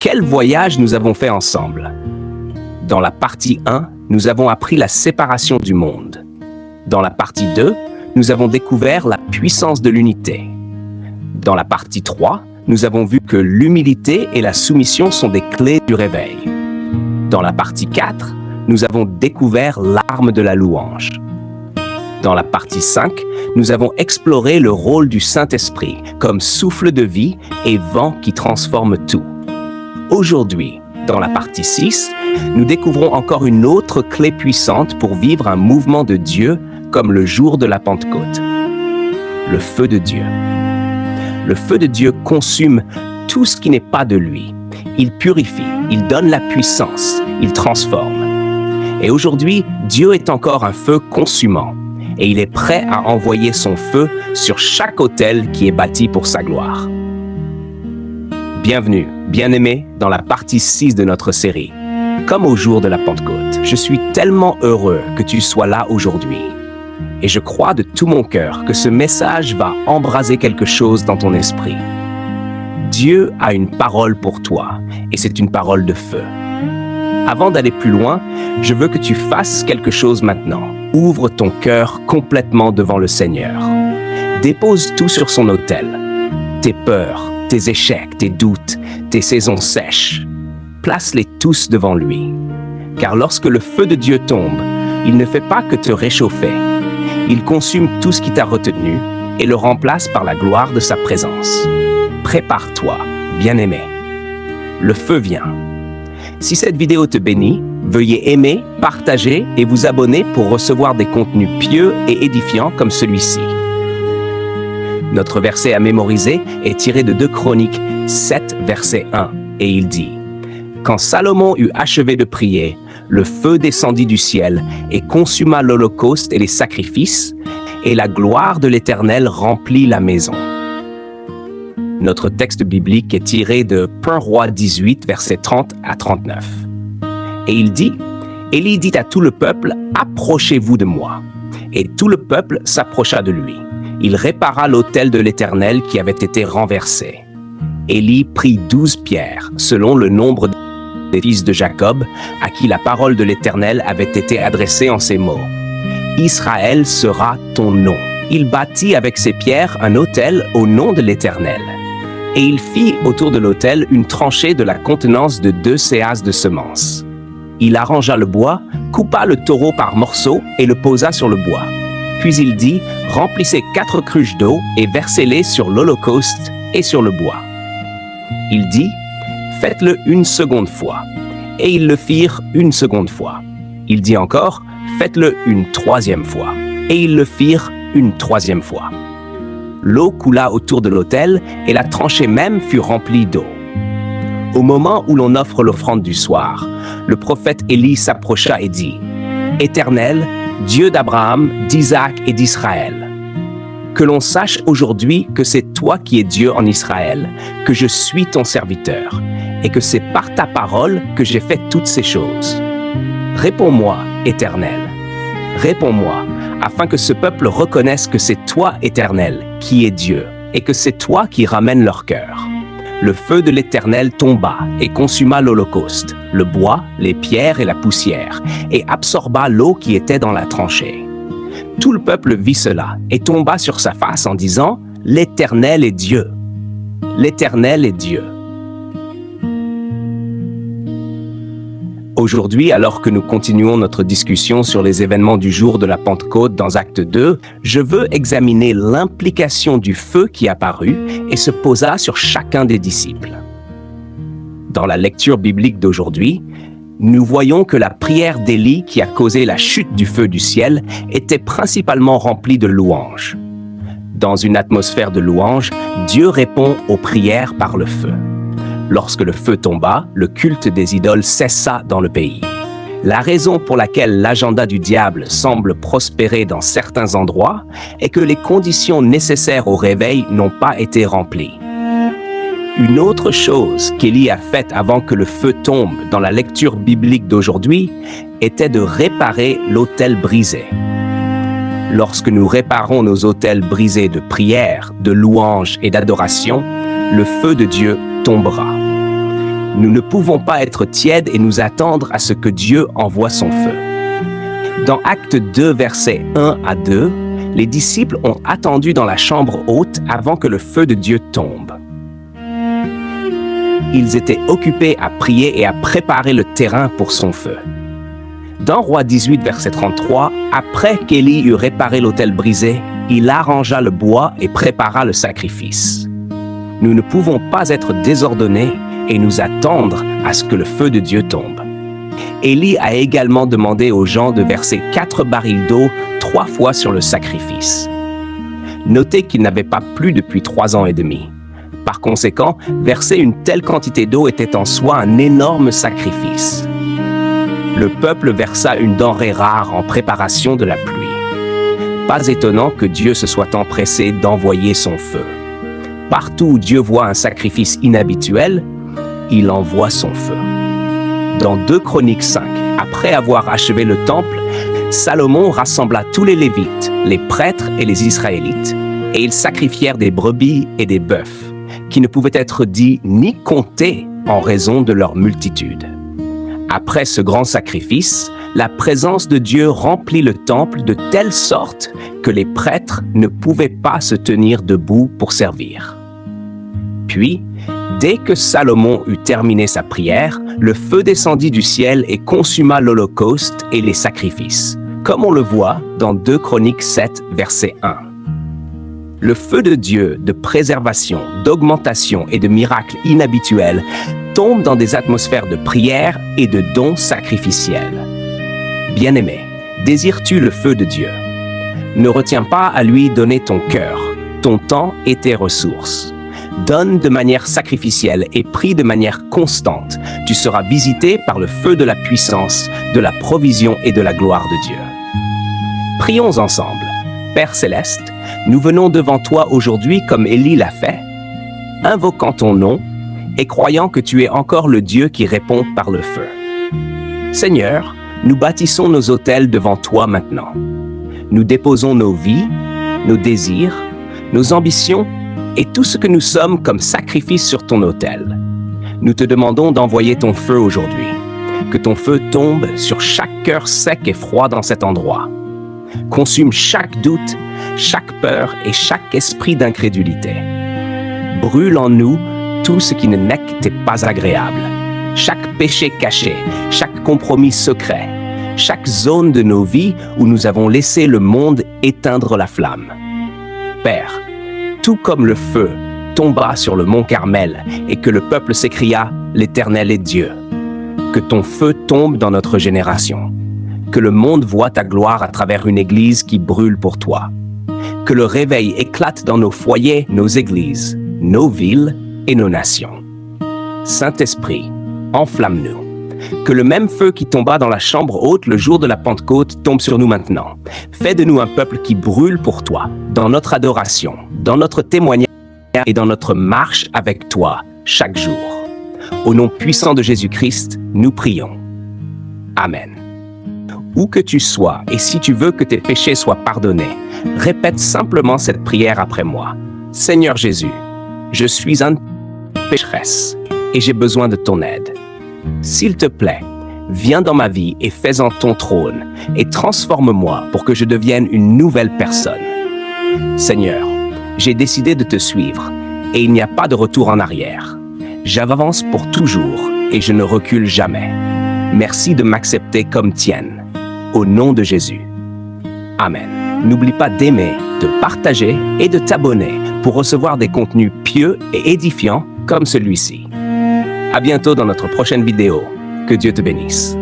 Quel voyage nous avons fait ensemble? Dans la partie 1, nous avons appris la séparation du monde. Dans la partie 2, nous avons découvert la puissance de l'unité. Dans la partie 3, nous avons vu que l'humilité et la soumission sont des clés du réveil. Dans la partie 4, nous avons découvert l'arme de la louange. Dans la partie 5, nous avons exploré le rôle du Saint-Esprit comme souffle de vie et vent qui transforme tout. Aujourd'hui, dans la partie 6, nous découvrons encore une autre clé puissante pour vivre un mouvement de Dieu comme le jour de la Pentecôte. Le feu de Dieu. Le feu de Dieu consume tout ce qui n'est pas de lui. Il purifie, il donne la puissance, il transforme. Et aujourd'hui, Dieu est encore un feu consumant et il est prêt à envoyer son feu sur chaque autel qui est bâti pour sa gloire. Bienvenue, bien-aimés, dans la partie 6 de notre série. Comme au jour de la Pentecôte, je suis tellement heureux que tu sois là aujourd'hui. Et je crois de tout mon cœur que ce message va embraser quelque chose dans ton esprit. Dieu a une parole pour toi, et c'est une parole de feu. Avant d'aller plus loin, je veux que tu fasses quelque chose maintenant. Ouvre ton cœur complètement devant le Seigneur. Dépose tout sur son autel. Tes peurs, tes échecs, tes doutes, tes saisons sèches. Place-les tous devant lui. Car lorsque le feu de Dieu tombe, il ne fait pas que te réchauffer. Il consume tout ce qui t'a retenu et le remplace par la gloire de sa présence. Prépare-toi, bien-aimé. Le feu vient. Si cette vidéo te bénit, veuillez aimer, partager et vous abonner pour recevoir des contenus pieux et édifiants comme celui-ci. Notre verset à mémoriser est tiré de 2 Chroniques 7, verset 1, et il dit « Quand Salomon eut achevé de prier, le feu descendit du ciel et consuma l'holocauste et les sacrifices, et la gloire de l'Éternel remplit la maison. » Notre texte biblique est tiré de 1 Roi 18, versets 30 à 39. Et il dit, « Élie dit à tout le peuple, « Approchez-vous de moi. » Et tout le peuple s'approcha de lui. Il répara l'autel de l'Éternel qui avait été renversé. Élie prit 12 pierres, selon le nombre des fils de Jacob, à qui la parole de l'Éternel avait été adressée en ces mots. « Israël sera ton nom. » Il bâtit avec ces pierres un autel au nom de l'Éternel. Et il fit autour de l'autel une tranchée de la contenance de 2 séas de semences. Il arrangea le bois, coupa le taureau par morceaux et le posa sur le bois. Puis il dit, « Remplissez 4 cruches d'eau et versez-les sur l'holocauste et sur le bois. » Il dit, « Faites-le une seconde fois. » Et ils le firent une seconde fois. Il dit encore, « Faites-le une 3e fois. » Et ils le firent une 3e fois. L'eau coula autour de l'autel et la tranchée même fut remplie d'eau. Au moment où l'on offre l'offrande du soir, le prophète Élie s'approcha et dit, « Éternel, Dieu d'Abraham, d'Isaac et d'Israël, que l'on sache aujourd'hui que c'est toi qui es Dieu en Israël, que je suis ton serviteur, et que c'est par ta parole que j'ai fait toutes ces choses. Réponds-moi, Éternel, réponds-moi, afin que ce peuple reconnaisse que c'est toi, Éternel, qui es Dieu, et que c'est toi qui ramènes leur cœur. » Le feu de l'Éternel tomba et consuma l'holocauste, le bois, les pierres et la poussière, et absorba l'eau qui était dans la tranchée. Tout le peuple vit cela et tomba sur sa face en disant « L'Éternel est Dieu. L'Éternel est Dieu. » Aujourd'hui, alors que nous continuons notre discussion sur les événements du jour de la Pentecôte dans Acte 2, je veux examiner l'implication du feu qui apparut et se posa sur chacun des disciples. Dans la lecture biblique d'aujourd'hui, nous voyons que la prière d'Élie qui a causé la chute du feu du ciel était principalement remplie de louanges. Dans une atmosphère de louange, Dieu répond aux prières par le feu. Lorsque le feu tomba, le culte des idoles cessa dans le pays. La raison pour laquelle l'agenda du diable semble prospérer dans certains endroits est que les conditions nécessaires au réveil n'ont pas été remplies. Une autre chose qu'Élie a faite avant que le feu tombe dans la lecture biblique d'aujourd'hui était de réparer l'autel brisé. Lorsque nous réparons nos autels brisés de prière, de louange et d'adoration, le feu de Dieu tombera. Nous ne pouvons pas être tièdes et nous attendre à ce que Dieu envoie son feu. Dans Actes 2, versets 1 à 2, les disciples ont attendu dans la chambre haute avant que le feu de Dieu tombe. Ils étaient occupés à prier et à préparer le terrain pour son feu. Dans Rois 18, verset 33, après qu'Élie eut réparé l'autel brisé, il arrangea le bois et prépara le sacrifice. Nous ne pouvons pas être désordonnés et nous attendre à ce que le feu de Dieu tombe. Élie a également demandé aux gens de verser 4 barils d'eau 3 fois sur le sacrifice. Notez qu'il n'avait pas plu depuis 3 ans et demi. Par conséquent, verser une telle quantité d'eau était en soi un énorme sacrifice. Le peuple versa une denrée rare en préparation de la pluie. Pas étonnant que Dieu se soit empressé d'envoyer son feu. Partout où Dieu voit un sacrifice inhabituel, il envoie son feu. Dans 2 Chroniques 5, après avoir achevé le temple, Salomon rassembla tous les Lévites, les prêtres et les Israélites, et ils sacrifièrent des brebis et des bœufs, qui ne pouvaient être dits ni comptés en raison de leur multitude. Après ce grand sacrifice, la présence de Dieu remplit le temple de telle sorte que les prêtres ne pouvaient pas se tenir debout pour servir. Puis, dès que Salomon eut terminé sa prière, le feu descendit du ciel et consuma l'holocauste et les sacrifices, comme on le voit dans 2 Chroniques 7, verset 1. Le feu de Dieu de préservation, d'augmentation et de miracles inhabituels tombe dans des atmosphères de prière et de dons sacrificiels. Bien-aimé, désires-tu le feu de Dieu? Ne retiens pas à lui donner ton cœur, ton temps et tes ressources. Donne de manière sacrificielle et prie de manière constante. Tu seras visité par le feu de la puissance, de la provision et de la gloire de Dieu. Prions ensemble. Père céleste, nous venons devant toi aujourd'hui comme Élie l'a fait, invoquant ton nom et croyant que tu es encore le Dieu qui répond par le feu. Seigneur, nous bâtissons nos autels devant toi maintenant. Nous déposons nos vies, nos désirs, nos ambitions et tout ce que nous sommes comme sacrifice sur ton autel. Nous te demandons d'envoyer ton feu aujourd'hui. Que ton feu tombe sur chaque cœur sec et froid dans cet endroit. Consume chaque doute, chaque peur et chaque esprit d'incrédulité. Brûle en nous tout ce qui ne t'est pas agréable. Chaque péché caché, chaque compromis secret, chaque zone de nos vies où nous avons laissé le monde éteindre la flamme. Père, tout comme le feu tomba sur le mont Carmel et que le peuple s'écria « L'Éternel est Dieu », que ton feu tombe dans notre génération. Que le monde voit ta gloire à travers une église qui brûle pour toi. Que le réveil éclate dans nos foyers, nos églises, nos villes et nos nations. Saint-Esprit, enflamme-nous. Que le même feu qui tomba dans la chambre haute le jour de la Pentecôte tombe sur nous maintenant. Fais de nous un peuple qui brûle pour toi, dans notre adoration, dans notre témoignage et dans notre marche avec toi chaque jour. Au nom puissant de Jésus-Christ, nous prions. Amen. Où que tu sois, et si tu veux que tes péchés soient pardonnés, répète simplement cette prière après moi. Seigneur Jésus, je suis une pécheresse et j'ai besoin de ton aide. S'il te plaît, viens dans ma vie et fais-en ton trône et transforme-moi pour que je devienne une nouvelle personne. Seigneur, j'ai décidé de te suivre et il n'y a pas de retour en arrière. J'avance pour toujours et je ne recule jamais. Merci de m'accepter comme tienne. Au nom de Jésus. Amen. N'oublie pas d'aimer, de partager et de t'abonner pour recevoir des contenus pieux et édifiants comme celui-ci. À bientôt dans notre prochaine vidéo. Que Dieu te bénisse.